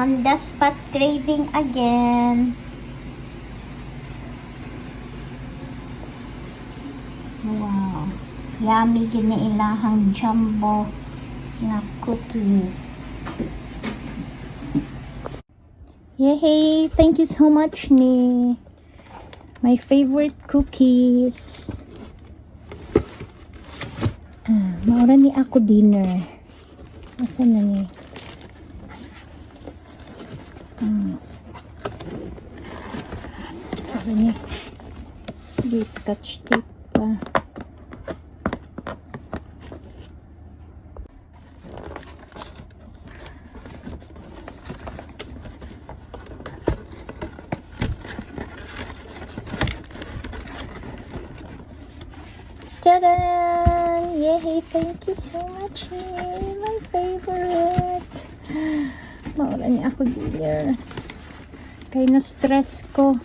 On the spot craving again. Wow. Yummy gini ilahang jumbo na cookies. Yay! Thank you so much ni. My favorite cookies. Maura ni ako dinner. Asa na ni? Asa ni? Di scotch tape pa. Tada! Yay! Thank you so much. My favorite. Maula niya ako dinner. Kaya na-stress ko.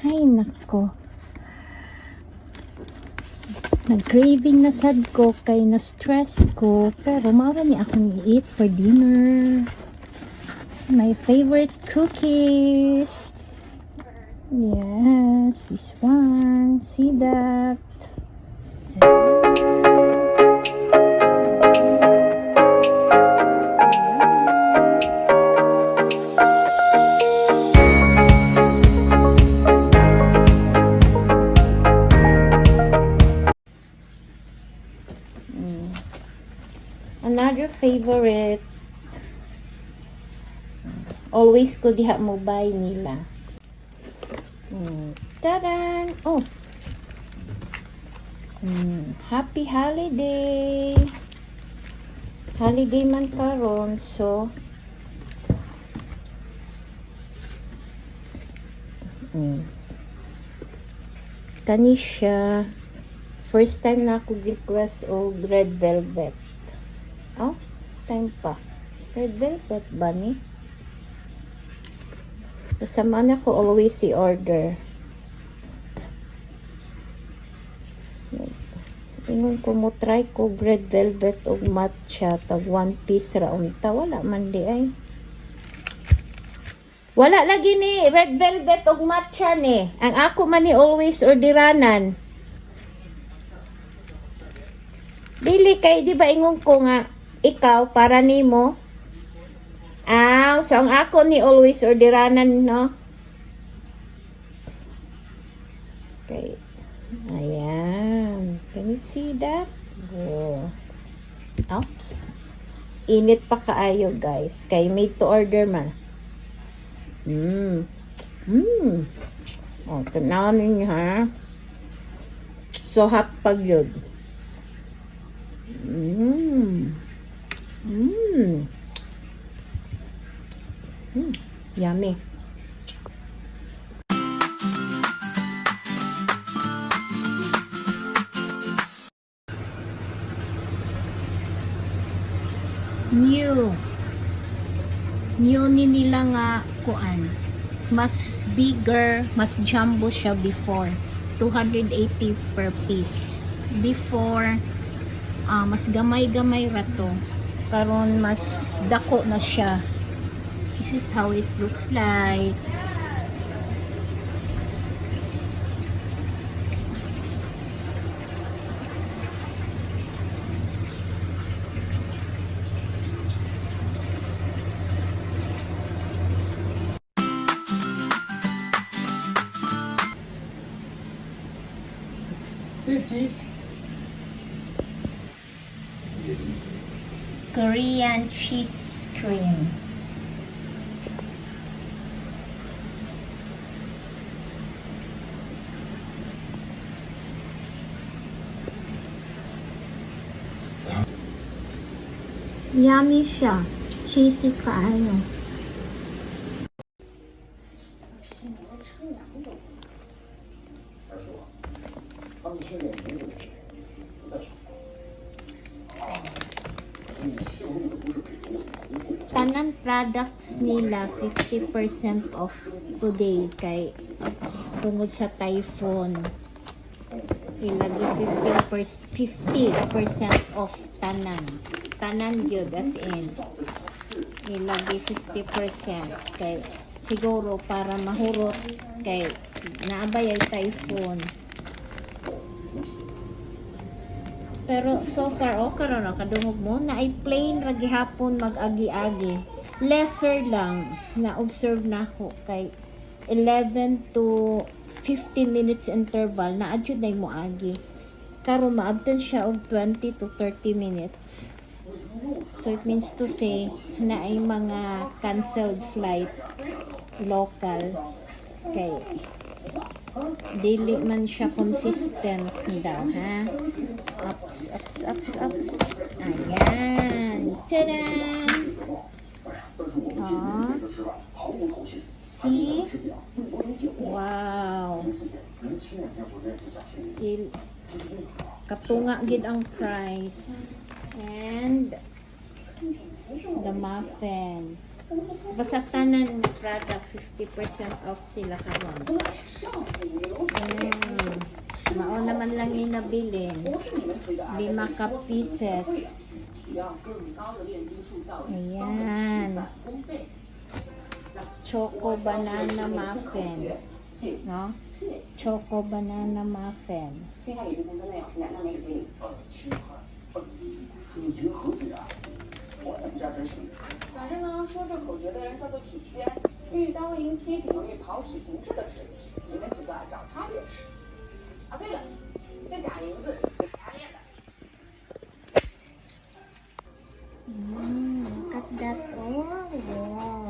Ay, nako. Nag-craving na sad ko. Kaya na-stress ko. Pero maula niya ako ni-eat for dinner. My favorite cookies. Yes, this one. See that? Another favorite. Always ko diha mo buy nila. Tadan! Oh! Happy holiday! Holiday man karon, so kani siya. First time na ako request og red velvet. Oh, time pa. Red velvet ba ni? Kasama na ko always si order. Ingon ko mo try ko red velvet o matcha tag one piece ra unta wala man di ay. Wala lagi ni red velvet o matcha ni. Ang ako man ni always orderanan. Dili kay di ba ingon ko nga ikaw para nimo. So ang ako ni always orderanan, no? Okay. Ayan. Can you see that? Oh. Oops. Init pa kaayo, guys. Kay made to order man. Oh, tananin niyo, ha? So hot pag yun. Yummy. New ni nila nga kuan. Mas bigger, mas jumbo siya before. 280 per piece. Before, mas gamay-gamay rato. Karon mas dako na siya. This is how it looks like. Korean cheese cream. Yummy siya. Cheesy kaayo. Tanan products nila 50% off today kay tungod sa typhoon. Ilagi 50% off tanan. Tanan gyud as in. ilagay 50% kay siguro para mahurot kay naabay ay typhoon. Pero so far okay ra kadungog mo na ay plain ra gihapon mag-agi-agi. Lesser lang na observe nako kay 11 to 15 minutes interval na adjud na mo agi. Karon maabtan siya og 20 to 30 minutes. So it means to say na ay mga canceled flight local kay dili man siya consistent daw ha. Ups. Ayan. Tada! Ah. See? Wow. Katunga gid ang price. And the muffin. Basta tanan ng product 50% off sila karon. Mao naman lang yung nabilin. 5 ka pieces. Ayan. Choco banana muffin. No? Choco banana muffin. 反正呢，说这口诀的人叫做许仙，日语单位营期比喻讨许独治的事情，你们几个找他便是。啊，对了，这假银子就是他练的。 Look at that. Oh, wow.